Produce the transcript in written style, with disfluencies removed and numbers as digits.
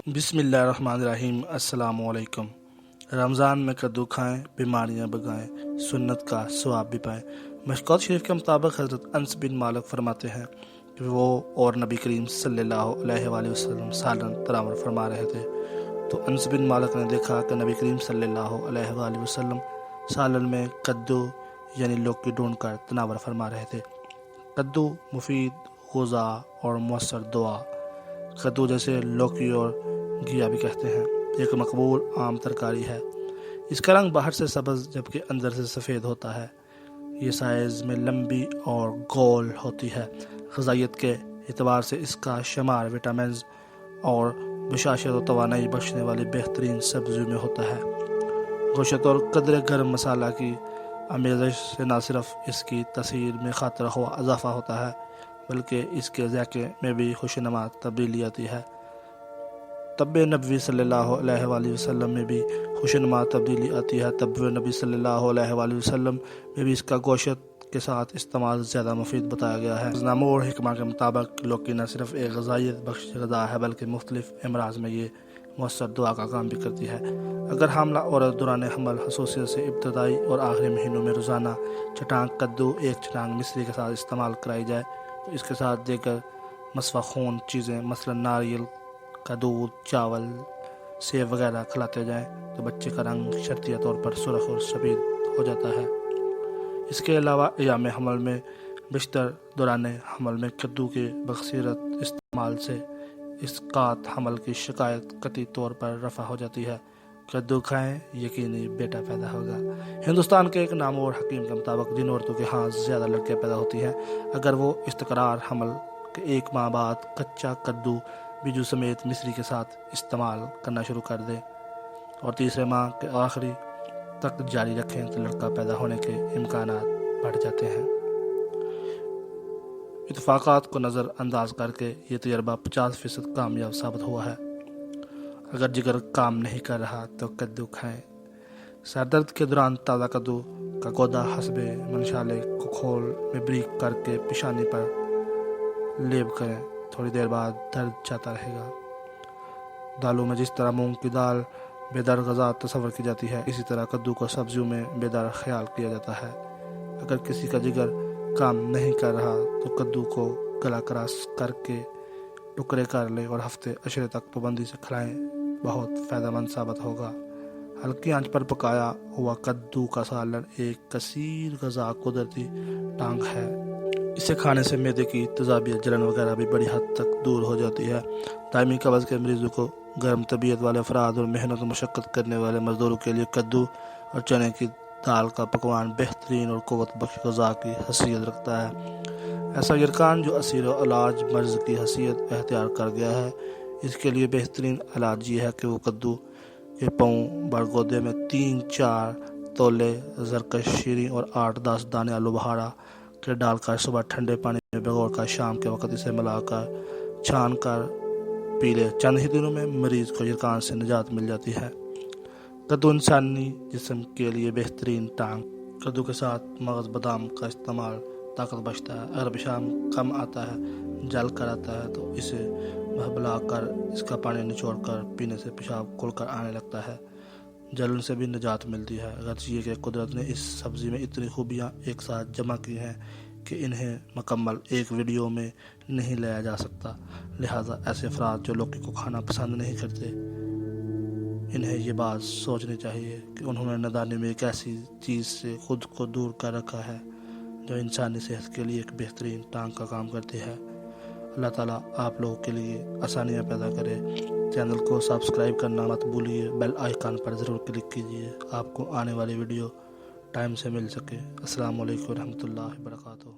بسم اللہ الرحمن الرحیم۔ السلام علیکم۔ رمضان میں کدو کھائیں، بیماریاں بگائیں، سنت کا ثواب بھی پائیں۔ مشکوت شریف کے مطابق حضرت انس بن مالک فرماتے ہیں کہ وہ اور نبی کریم صلی اللہ علیہ وآلہ وسلم سالن تناور فرما رہے تھے، تو انس بن مالک نے دیکھا کہ نبی کریم صلی اللہ علیہ وآلہ وسلم سالن میں کدو یعنی لوکی ڈھونڈ کر تناور فرما رہے تھے۔ کدو مفید غذا اور مؤثر دعا، کدو جیسے لوکی اور گھیا بھی کہتے ہیں، ایک مقبول عام ترکاری ہے۔ اس کا رنگ باہر سے سبز جبکہ اندر سے سفید ہوتا ہے۔ یہ سائز میں لمبی اور گول ہوتی ہے۔ غذائیت کے اعتبار سے اس کا شمار وٹامنز اور بشاشت و توانائی بخشنے والی بہترین سبزیوں میں ہوتا ہے۔ گوشت اور قدرے گرم مسالہ کی آمیزش سے نہ صرف اس کی تاثیر میں خاطر خواہ اضافہ ہوتا ہے بلکہ اس کے ذائقے میں بھی خوشنما تبدیلی آتی ہے۔ طب نبوی صلی اللہ علیہ وآلہ وسلم میں بھی خوشنما تبدیلی آتی ہے۔ طب نبی صلی اللہ علیہ وآلہ وسلم میں بھی اس کا گوشت کے ساتھ استعمال زیادہ مفید بتایا گیا ہے۔ ناموں اور حکمہ کے مطابق لوکی نہ صرف ایک غذائیت بخش غذا ہے بلکہ مختلف امراض میں یہ مؤثر دعا کا کام بھی کرتی ہے۔ اگر حاملہ عورت دوران حمل خصوصیت سے ابتدائی اور آخری مہینوں میں روزانہ چٹانگ کدو ایک چٹانگ مصری کے ساتھ استعمال کرائی جائے تو اس کے ساتھ دیگر مصفى خون چیزیں مثلا ناریل کا دودھ، چاول، سیب وغیرہ کھلاتے جائیں تو بچے کا رنگ شرطیہ طور پر سرخ اور سفید ہو جاتا ہے۔ اس کے علاوہ ایام حمل میں بیشتر دوران حمل میں کدو کے بکثرت استعمال سے اسقاط حمل کی شکایت قطعی طور پر رفع ہو جاتی ہے۔ کدو کھائیں، یقینی بیٹا پیدا ہوگا۔ ہندوستان کے ایک نامور حکیم کے مطابق جن عورتوں کے ہاں زیادہ لڑکیاں پیدا ہوتی ہیں، اگر وہ استقرار حمل کے 1 ماہ بعد کچا کدو بیجو سمیت مصری کے ساتھ استعمال کرنا شروع کر دیں اور تیسرے ماہ کے آخری تک جاری رکھیں تو لڑکا پیدا ہونے کے امکانات بڑھ جاتے ہیں۔ اتفاقات کو نظر انداز کر کے یہ تجربہ 50% کامیاب ثابت ہوا ہے۔ اگر جگر کام نہیں کر رہا تو کدو کھائیں۔ سر درد کے دوران تازہ کدو کا گودا حسب منشالے کو کھول میں بریک کر کے پیشانی پر لیب کریں، تھوڑی دیر بعد درد جاتا رہے گا۔ دالوں میں جس طرح مونگ کی دال بیدار غذا تصور کی جاتی ہے، اسی طرح کدو کو سبزیوں میں بیدار خیال کیا جاتا ہے۔ اگر کسی کا جگر کام نہیں کر رہا تو کدو کو گلا کراس کر کے ٹکڑے کر لیں اور ہفتے اشرے تک پابندی سے کھلائیں، بہت فائدہ مند ثابت ہوگا۔ ہلکی آنچ پر پکایا ہوا کدو کا سالن ایک کثیر غذا قدرتی ٹانگ ہے۔ اسے کھانے سے معدے کی تیزابیت، جلن وغیرہ بھی بڑی حد تک دور ہو جاتی ہے۔ دائمی قبض کے مریضوں کو، گرم طبیعت والے افراد اور محنت و مشقت کرنے والے مزدوروں کے لیے کدو اور چنے کی دال کا پکوان بہترین اور قوت بخش غذا کی حیثیت رکھتا ہے۔ ایسا یرکان جو اسیر و علاج مرض کی حیثیت اختیار کر گیا ہے، اس کے لیے بہترین علاج یہ ہے کہ وہ کدو کے پاؤں بڑگودے میں 3-4 تولے زرکش شیریں اور 8-10 دانے آلو بخارا کے ڈال کر صبح ٹھنڈے پانی میں بھگو کر شام کے وقت اسے ملا کر چھان کر پی لے۔ چند ہی دنوں میں مریض کو یرکان سے نجات مل جاتی ہے۔ کدو انسانی جسم کے لیے بہترین ٹانگ۔ کدو کے ساتھ مغز بادام کا استعمال طاقت بخشتا ہے۔ اگر پیشاب کم آتا ہے، جل کر آتا ہے تو اسے بہبلا کر اس کا پانی نچوڑ کر پینے سے پیشاب کھل کر آنے لگتا ہے، جلن سے بھی نجات ملتی ہے۔ اگرچہ یہ کہ قدرت نے اس سبزی میں اتنی خوبیاں ایک ساتھ جمع کی ہیں کہ انہیں مکمل ایک ویڈیو میں نہیں لایا جا سکتا، لہٰذا ایسے افراد جو لوکی کو کھانا پسند نہیں کرتے، انہیں یہ بات سوچنی چاہیے کہ انہوں نے نادانی میں ایک ایسی چیز سے خود کو دور کر رکھا ہے جو انسانی صحت کے لیے ایک بہترین ٹانگ کا کام کرتی ہے۔ اللہ تعالیٰ آپ لوگوں کے لیے آسانیاں پیدا کرے۔ چینل کو سبسکرائب کرنا مت بھولیے، بیل آئیکن پر ضرور کلک کیجیے، آپ کو آنے والی ویڈیو ٹائم سے مل سکے۔ السلام علیکم ورحمۃ اللہ وبرکاتہ۔